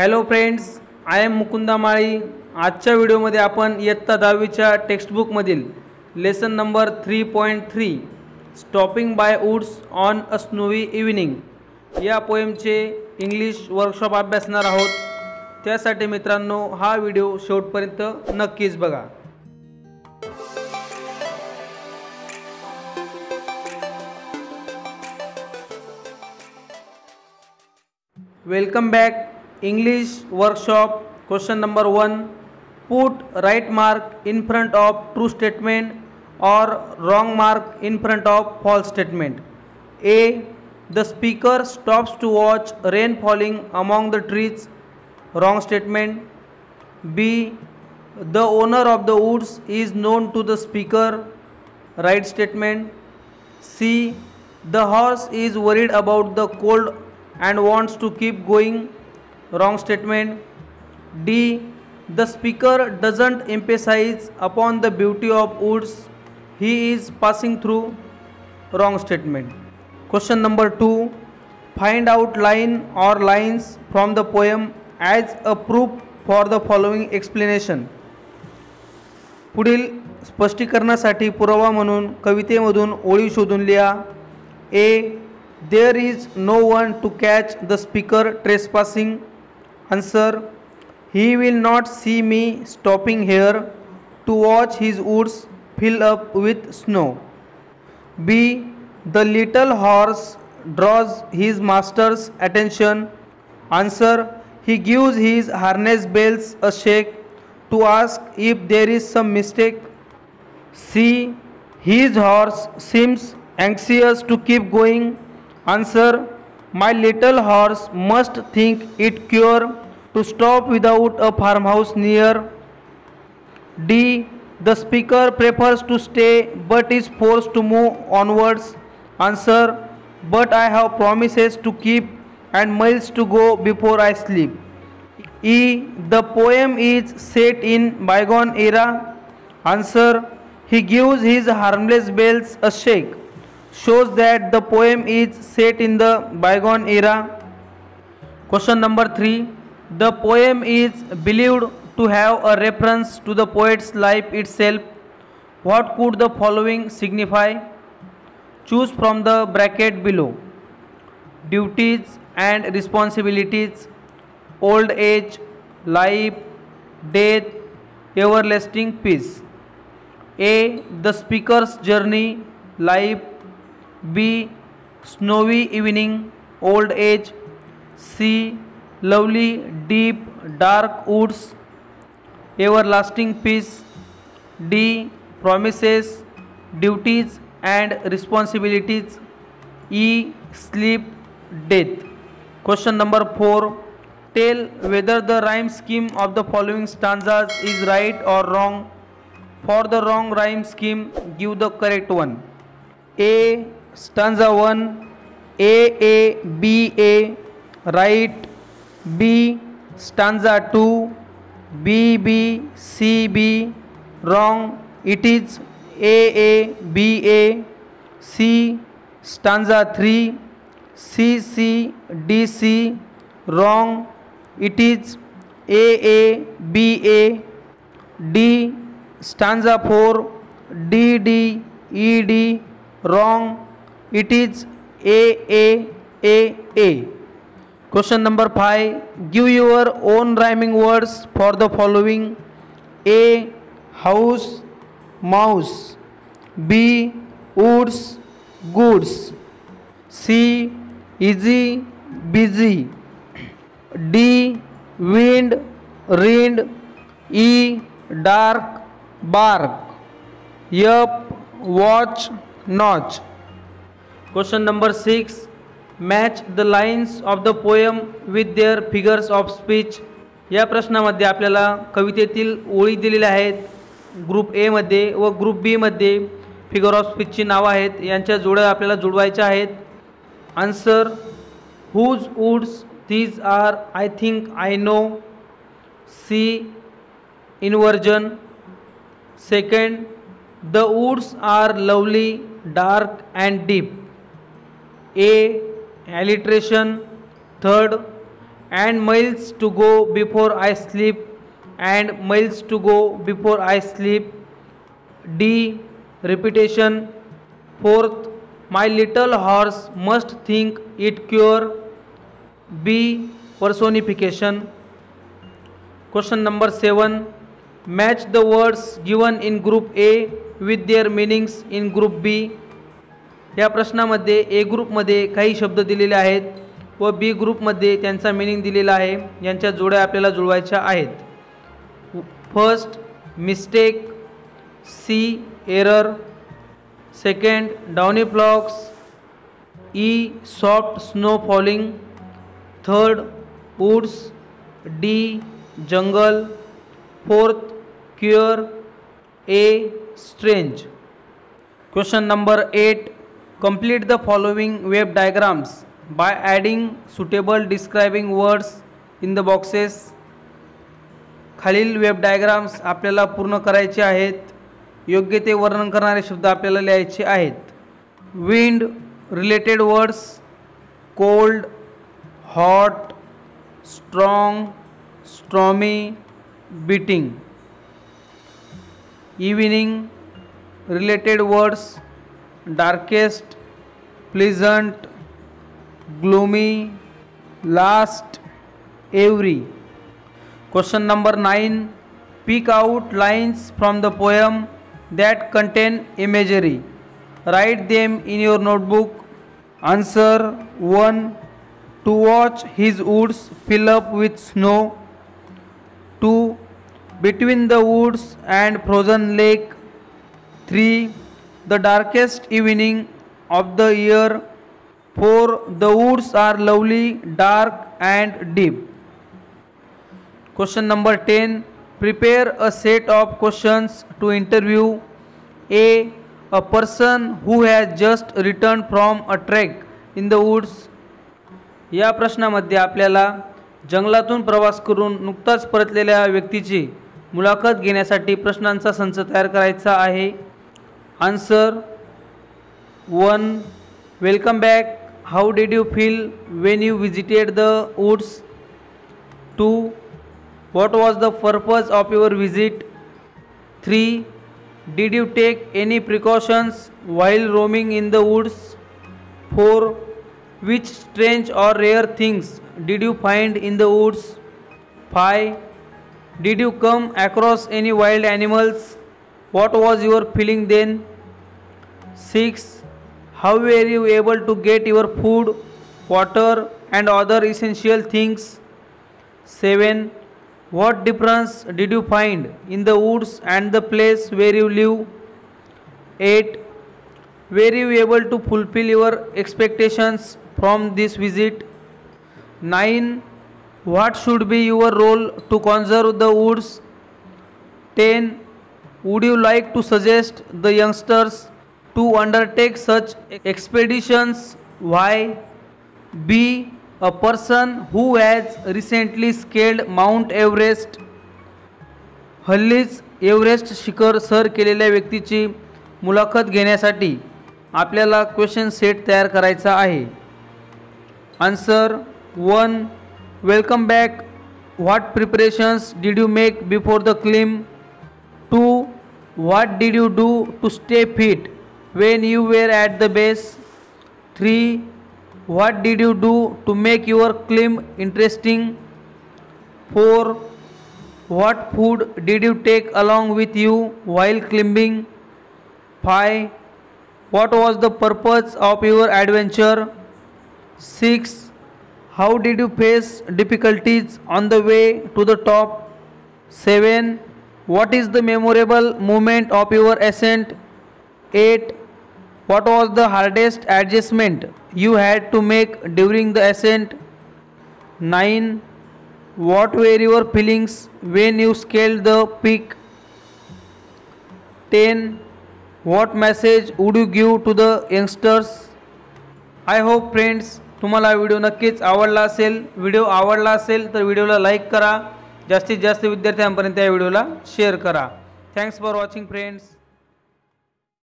Hello friends, I am Mukunda Mali. आजच्या व्हिडिओमध्ये आपण इयत्ता 10वीच्या टेक्स्टबुकमधील lesson number 3.3 stopping by woods on a snowy evening या पोएमचे इंग्लिश वर्कशॉप अभ्यासणार आहोत। त्यासाठी मित्रांनो हा व्हिडिओ शेवटपर्यंत नक्कीच बघा। Welcome back. English workshop question number 1, put right mark in front of true statement or wrong mark in front of false statement. A, the speaker stops to watch rain falling among the trees, wrong statement. B, the owner of the woods is known to the speaker, right statement. C, the horse is worried about the cold and wants to keep going, wrong statement. D, the speaker doesn't emphasize upon the beauty of woods he is passing through, wrong statement. Question number 2, find out line or lines from the poem as a proof for the following explanation. पुढील स्पष्टीकरणासाठी पुरावा म्हणून कवितेमधून ओळी शोधून लिहा। A, there is no one to catch the speaker trespassing. Answer, he will not see me stopping here to watch his woods fill up with snow. B, the little horse draws his master's attention. Answer, he gives his harness bells a shake to ask if there is some mistake. C, his horse seems anxious to keep going. Answer, my little horse must think it cure to stop without a farmhouse near. D, the speaker prefers to stay but is forced to move onwards. Answer, but I have promises to keep and miles to go before I sleep. E, the poem is set in bygone era. Answer, he gives his harmless bells a shake, shows that the poem is set in the bygone era. Question number 3, the poem is believed to have a reference to the poet's life itself. What could the following signify? Choose from the bracket below. Duties and responsibilities, old age, life, death, everlasting peace. A, the speaker's journey, life. B, snowy evening, old age. C, lovely deep dark woods, everlasting peace. D, promises, duties and responsibilities. E, sleep, death. Question number 4, tell whether the rhyme scheme of the following stanzas is right or wrong. For the wrong rhyme scheme, give the correct one. A, stanza 1, A, B, A, right. B, stanza 2, B, B, C, B, wrong. It is A, B, A. C, stanza 3, C, C, D, C, wrong. It is A, B, A. D, stanza 4, D, D, E, D, wrong. It is A. Question number 5, give your own rhyming words for the following. A, house, mouse. B, woods, goods. C, easy, busy. D, wind, rind. E, dark, bark. F, watch, notch. Question number 6, match the lines of the poem with their figures of speech. या प्रश्नामध्ये आपल्याला कवितेतील ओळी दिलेल्या आहेत group A मध्ये व group B मध्ये figure of स्पीचची नावं आहेत, यांच्या जोड्या आपल्याला जुळवायच्या आहेत। Answer, whose woods these are I think I know. C, inversion. Second, the woods are lovely, dark and deep. A, alliteration. Third, and miles to go before I sleep, and miles to go before I sleep. D. Repetition. Fourth, my little horse must think it cure. B. Personification. Question number 7. Match the words given in group A with their meanings in group B. या प्रश्नामध्ये ए ग्रुपमध्ये काही शब्द दिलेले आहेत व B ग्रुपमध्ये त्यांचा मीनिंग दिलेला आहे. यांच्या जोड्या आपल्याला जुळवायच्या आहेत. First, mistake. C, error. Second, downy flocks. E, soft snow falling. Third, woods. D, jungle. Fourth, cure. A, strange. Question number 8. Complete the following web diagrams by adding suitable describing words in the boxes. खालील web diagrams आपल्याला पूर्ण करायचे आहेत. योग्य ते वर्णन करणारे शब्द आपल्याला लिहायचे आहेत. Wind related words: cold, hot, strong, stormy, beating. Evening related words: darkest, pleasant, gloomy, last, every. Question number 9. Pick out lines from the poem that contain imagery. Write them in your notebook. Answer: 1. To watch his woods fill up with snow. 2. Between the woods and frozen lake. 3. The darkest evening of the year. 4. The woods are lovely, dark and deep. Question number 10. Prepare a set of questions to interview. A. A person who has just returned from a trek in the woods. या प्रश्नामध्ये आपल्याला जंगलातून प्रवास करून नुकताच परतलेल्या व्यक्तीची मुलाखत घेण्यासाठी प्रश्नांचा संच तयार करायचा आहे. Answer: 1. Welcome back. How did you feel when you visited the woods? 2. What was the purpose of your visit? 3. Did you take any precautions while roaming in the woods? 4. Which strange or rare things did you find in the woods? 5. Did you come across any wild animals? What was your feeling then? 6. How were you able to get your food, water and other essential things? 7. What difference did you find in the woods and the place where you live? 8. Were you able to fulfill your expectations from this visit? 9. What should be your role to conserve the woods? 10. Would you like to suggest the youngsters to undertake such expeditions? Why? B. A person who has recently scaled Mount Everest. हल्लीच Everest शिखर sir केलेल्या व्यक्तीची मुलाखत घेण्यासाठी आपल्याला question set तयार करायचा आहे. Answer: 1. Welcome back. What preparations did you make before the climb? 2. What did you do to stay fit when you were at the base? 3. What did you do to make your climb interesting? 4. What food did you take along with you while climbing? 5. What was the purpose of your adventure? 6. How did you face difficulties on the way to the top? 7. What is the memorable moment of your ascent? 8. What was the hardest adjustment you had to make during the ascent? 9. What were your feelings when you scaled the peak? 10. What message would you give to the youngsters? I hope friends तुम्हाला video नक्कीच आवडला असेल. Video आवडला असेल तर व्हिडिओला like करा. जास्तीत जास्त विद्यार्थ्यांपर्यंत या व्हिडिओला शेअर करा. Thanks for watching friends.